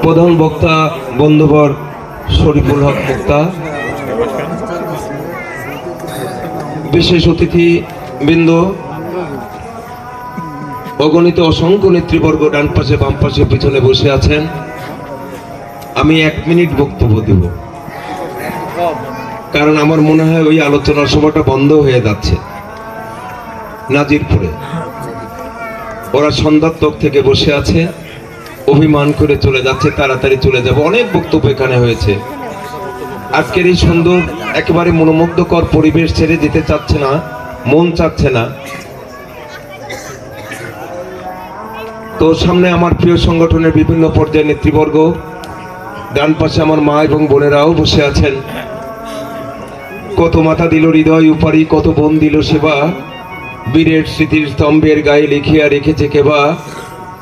প্রধান বক্তা বন্ধুবর শরীফুল হক বক্তা, বিশেষ অতিথি বৃন্দ, অগণিত অসংখ্য নেতৃবর্গ ডান পাশে বাম পাশে পিছনে বসে আছেন। আমি 1 মিনিট বক্তব্য দেব, কারণ আমার মনে হয় ওই আলোচনার সভাটা বন্ধ হয়ে যাচ্ছে নাজিরপুরে। ওরা সন্ধ্যাত্মক থেকে বসে আছে, অভিমান করে চলে যাচ্ছে, তাড়াতাড়ি চলে যাবে। অনেক বক্তব্য এখানে হয়েছে। আজকের এই সুন্দর একেবারে মনোমুগ্ধকর পরিবেশ ছেড়ে যেতে চাচ্ছে না, মন চাচ্ছে না। তো সামনে আমার প্রিয় সংগঠনের বিভিন্ন পর্যায়ের নেতৃবর্গ, ডান পাশে আমার মা এবং বোনেরাও বসে আছেন। কত মাথা দিল হৃদয় উপারি, কত বোন দিল সেবা, বীরের স্মৃতির স্তম্ভের গায়ে লিখিয়া রেখেছে কেবা,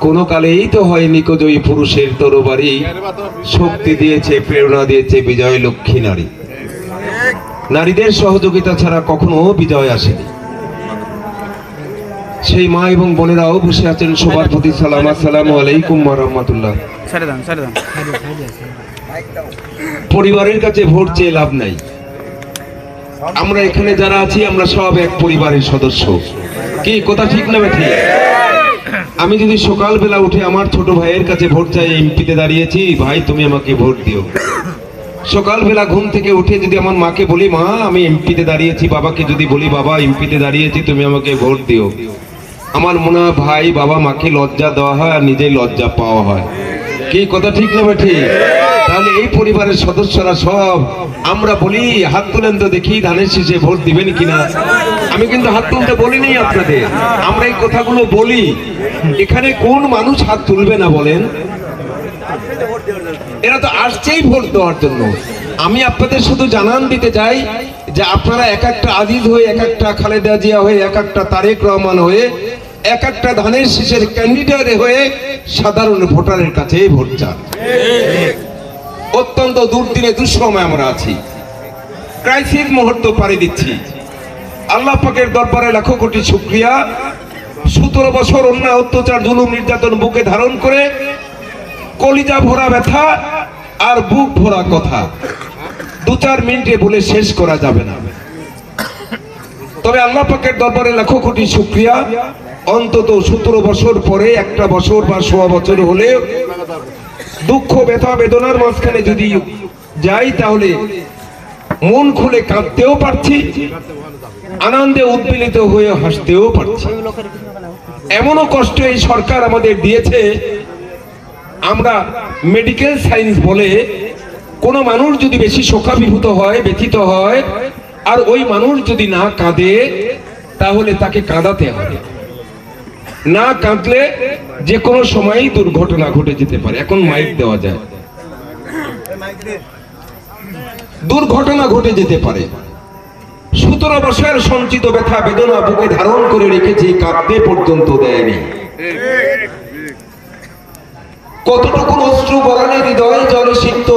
কোনো কালেই তো হয় নিকজয়ী পুরুষের তরবারি, শক্তি দিয়েছে প্রেরণা দিয়েছে বিজয় লক্ষ্মী নারী। নারীদের সহযোগিতা ছাড়া কখনো বিজয় আসেনি। সেই মা এবং বোনেরাও বসে আছেন। সবার প্রতি সালাম, আসসালামু আলাইকুম ওয়া রাহমাতুল্লাহ। পরিবারের কাছে ভোট চেয়ে লাভ নাই। আমরা এখানে যারা আছি আমরা সব এক পরিবারের সদস্য। কি কথা ঠিক না ঠিক? আমি যদি সকালবেলা উঠে আমার ছোট ভাইয়ের কাছে ভোট চাই, এমপিতে দাঁড়িয়েছি, ভাই তুমি আমাকে ভোট দিও। সকালবেলা ঘুম থেকে উঠে যদি আমার মাকে বলি, মা আমি এমপিতে দাঁড়িয়েছি, বাবাকে যদি বলি, বাবা এমপিতে দাঁড়িয়েছি, তুমি আমাকে ভোট দিও, আমার মনে হয় ভাই বাবা মাকে লজ্জা দেওয়া হয় আর নিজেই লজ্জা পাওয়া হয়। কি কথা ঠিক না ঠিক? তাহলে এই পরিবারের সদস্যরা সব আমরা বলি, হাত তুলেন তো দেখি ধানের শীষে ভোট দিবেন কিনা। আমি কিন্তু হাত তুলতে বলিনি আপনাদের, আমরা এই কথাগুলো বলি। এখানে কোন মানুষ হাত তুলবে না বলেন? এরা তো আসছেই ভোট দেওয়ার জন্য। আমি আপনাদের শুধু জানান দিতে চাই যে আপনারা এক একটা আজিজ হয়ে, এক একটা খালেদা জিয়া হয়ে, এক একটা তারেক রহমান হয়ে, এক একটা ধানের শীষের ক্যান্ডিডেট হয়ে সাধারণ ভোটারের কাছে ভোট চান। অত্যন্ত দুর্দিনে দুঃসময় আমরা আছি, ক্রাইসিস মুহূর্ত পাড়ি দিচ্ছি। আল্লাহ পাকের দরবারে লাখো কোটি শুকরিয়া। 17 বছর অন্যায় অত্যাচার জুলুম নির্যাতন বুকে ধারণ করে কলিজা ভরা ব্যথা আর বুক ভরা কথা 2-4 মিনিটে বলে শেষ করা যাবে না। তবে আল্লাহ পাকের দরবারে লাখো কোটি শুকরিয়া, অন্তত 17 বছর পরে একটা বছর বা 1.25 বছর হলে দুঃখ ব্যথা বেদনার মাঝখানে যদি যাই, তাহলে মন খুলে কাঁদতেও পারছি, আনন্দে উদ্বেলিত হয়ে হাসতেও পারছি। এমনও কষ্ট এই সরকার আমাদের দিয়েছে, আমরা মেডিকেল সায়েন্স বলে কোনো মানুষ যদি বেশি শোকাভিভূত হয়, ব্যথিত হয়, আর ওই মানুষ যদি না কাঁদে, তাহলে তাকে কাঁদাতে হবে। না কাঁদলে যে কোনো সময়ই দুর্ঘটনা ঘটে যেতে পারে। এখন মাইক দেওয়া যায়, দুর্ঘটনা ঘটে যেতে পারে। 17 বছরের সঞ্চিত ব্যথা বেদনা বুকে ধারণ করে রেখেছি, কাঁদতে পর্যন্ত দেয়নি। কতটুকু অশ্রু বরালে হৃদয় জলে সিক্ত,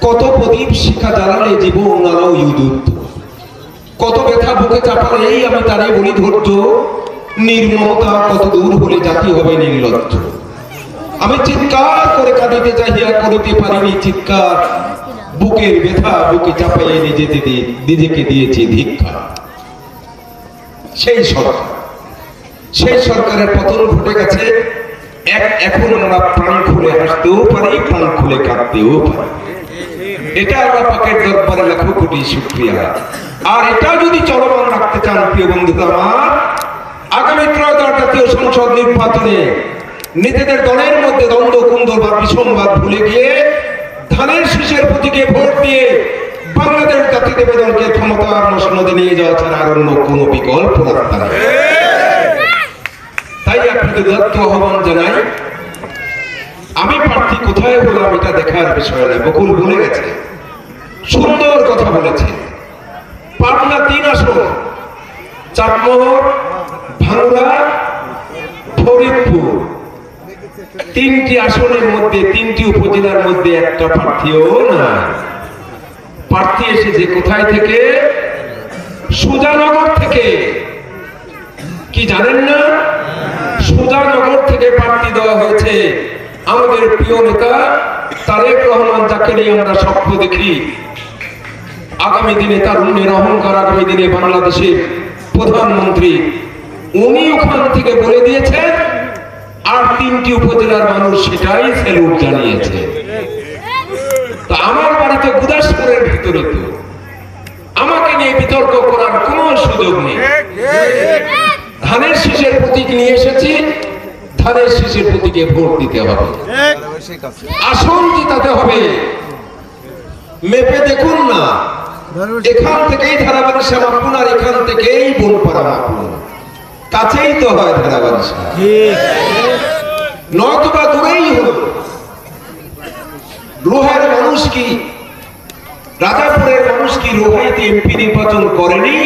কত প্রদীপ শিখা জ্বালালে জীবন আলো ইউদুত, কত ব্যথা বুকে চাপালেই আমি তারে বলি ধৈর্য, নির্মমতা কত দূর হলে জাতি হবে নির্লজ্জ। আমি চিৎকার করে কাঁদিতে চাহিয়া করতে পারিনি চিৎকার, বুকের ব্যথা বুকে চাপাইয়ে নিজেকে দিয়েছি ধিক্কার। সেই সরকারের পতন ঘটে গেছে। এখন আমরা প্রাণ খুলে হাসতেও পারি, প্রাণ খুলে কাঁদতেও পারি। এটা আল্লাহ পাকের দরবারে লাখো কোটি শুকরিয়া। আর এটা যদি চলমান রাখতে চান প্রিয় বন্ধুরা আমার, আগামী ত্রয়োদশ জাতীয় সংসদ নির্বাচনে নিজেদের দলের মধ্যে দ্বন্দ্ব কুন্দর বা বিসংবাদ ভুলে গিয়ে ধানের শীষের প্রতীকে ভোট দিয়ে বাংলাদেশ জাতীয়তাবাদী দলকে ক্ষমতার মসনদে নিয়ে যাওয়া ছাড়া আর অন্য কোনো বিকল্প রাস্তা নেই। তাই আপনাদের উদাত্ত আহ্বান জানাই, আমি প্রার্থী কোথায় বললাম এটা দেখার বিষয় নয়। বকুল বলে গেছে, সুন্দর কথা বলেছে। পাবনা 3 আসন, চাটমোহর, ভাঙ্গা, ফরিদপুর, 3টি আসনের মধ্যে 3টি উপজেলার মধ্যে একটা প্রার্থীও না। প্রার্থী এসেছে কোথায় থেকে? সুজানগর থেকে। কি জানেন না? সুজানগর থেকে প্রার্থী দেওয়া আমাদের প্রিয় নেতা তারেক রহমান, যাকে নিয়ে আমরা স্বপ্ন দেখি আগামী দিনে তারুণ্যের অহংকার, আগামী দিনে বাংলাদেশের প্রধানমন্ত্রী, উনি ওখান থেকে বলে দিয়েছেন, আর 3টি উপজেলার মানুষ সেটাই স্যালুট জানিয়েছে। তা আমার বাড়িতে গুদাসপুরের ভিতরে তো আমাকে নিয়ে বিতর্ক করার কোন সুযোগ নেই। ধানের শীষের প্রতীক নিয়ে এসেছি, ধানের শীষের প্রতীকে ভোট দিতে হবে, আসন জিতাতে হবে। মেপে দেখুন না, এখান থেকেই ধারাবাড়িশা মাপুন, আর এখান থেকেই বনপাড়া মাপুন, কাছেই তো হয় ধারাবাড়িশা, নয়তোবা দূরেই হল। রোহার মানুষ কি, রাজাপুরের মানুষ কি রোহাইতে এমপি নির্বাচন করেনি?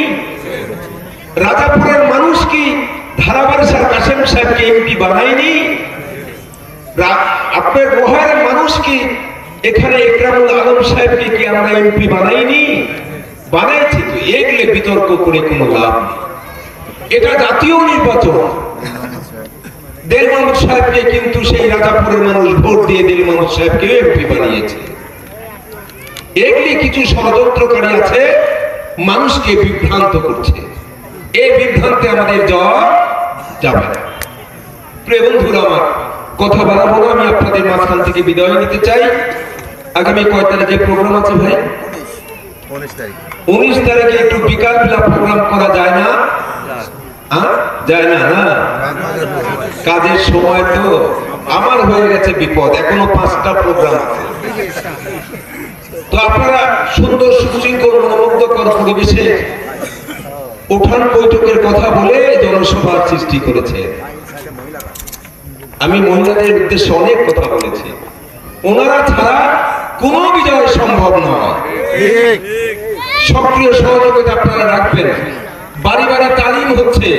রাজাপুরের মানুষ কি ধারাবাড়িশার কাসেম সাহেবকে এমপি বানায়নি? আপনার রোহার মানুষ কি এখানে ইকরামুল আলম সাহেবকে কি আমরা এমপি বানাইনি? বানাইছি তো। এগুলো বিতর্ক করে কোনো লাভ নেই, এটা জাতীয় নির্বাচন। দেল মাহমুদ সাহেবকে কিন্তু সেই রাজাপুরের মানুষ ভোট দিয়ে দেল মাহমুদ সাহেবকে এমপি বানিয়েছে। এগুলি কিছু ষড়যন্ত্রকারী আছে, মানুষকে বিভ্রান্ত করছে। এই বিভ্রান্তে আমাদের যাওয়া যাবে না। প্রিয় বন্ধুরা, আমার কথা বাড়াবো না, আমি আপনাদের মাঝখান থেকে বিদায় নিতে চাই। আগামী কয় তারিখে প্রোগ্রাম আছে ভাই? 19 তারিখে একটু বিকাল বেলা প্রোগ্রাম করা যায় না? যায় না, না কাজের সময় তো আমার হয়ে গেছে বিপদ, এখনো 5টা প্রোগ্রাম আছে। তো আপনারা সুন্দর সুশৃঙ্খল মনোমুগ্ধকর পরিবেশে উঠান বৈঠকের কথা বলে জনসভার সৃষ্টি করেছে। আমি মহিলাদের উদ্দেশ্যে অনেক কথা বলেছি, ওনারা ছাড়া কোনো বিজয় সম্ভব নয়। সক্রিয় সহযোগিতা আপনারা রাখবেন। বাড়ি বাড়ি তালিম হচ্ছে,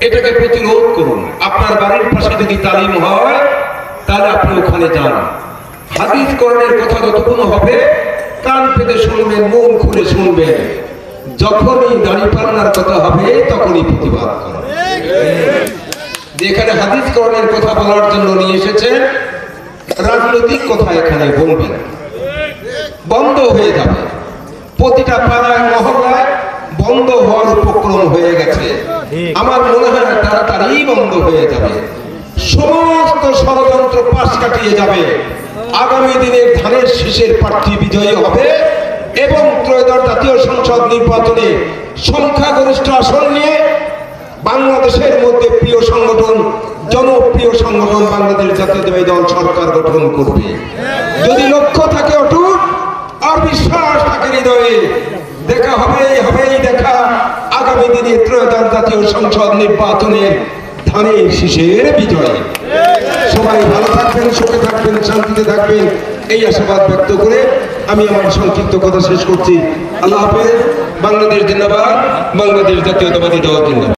এটাকে প্রতিরোধ করুন। আপনার বাড়ির পাশে যদি তালিম হয় তাহলে আপনি ওখানে যান। হাদিস কোরআনের কথা যতক্ষণ হবে কান পেতে শুনবেন, মন খুলে শুনবেন। যখনই দাঁড়িপাল্লার কথা হবে তখনই প্রতিবাদ করবেন। যেখানে হাদিস কোরআনের কথা বলার জন্য নিয়ে এসেছেন, রাজনৈতিক কথা এখানে বলবেন, বন্ধ হয়ে যাবে। প্রতিটা পাড়ায় মহল্লায় বন্ধ হওয়ার উপক্রম হয়ে গেছে। আমার মনে হয় তাড়াতাড়ি বন্ধ হয়ে যাবে। সমস্ত ষড়যন্ত্র পাশ কাটিয়ে যাবে। আগামী দিনের ধানের শীষের প্রার্থী বিজয়ী হবে এবং ত্রয়োদশ জাতীয় সংসদ নির্বাচনে সংখ্যাগরিষ্ঠ আসন নিয়ে বাংলাদেশের মধ্যে প্রিয় সংগঠন, জনপ্রিয় সংগঠন বাংলাদেশ জাতীয়তাবাদী দল সরকার গঠন করবে। যদি লক্ষ্য থাকে অটুট আর বিশ্বাস থাকে হৃদয়ে, দেখা হবেই দেখা আগামী দিনে ত্রয়োদশ জাতীয় সংসদ নির্বাচনের ধানের শীষের বিজয়। সবাই ভালো থাকবেন, সুখে থাকবেন, শান্তিতে থাকবেন, এই আশাবাদ ব্যক্ত করে আমি আমার সংক্ষিপ্ত কথা শেষ করছি। আল্লাহ হাফেজ। বাংলাদেশ জিন্দাবাদ, বাংলাদেশ জাতীয়তাবাদী দল জিন্দাবাদ।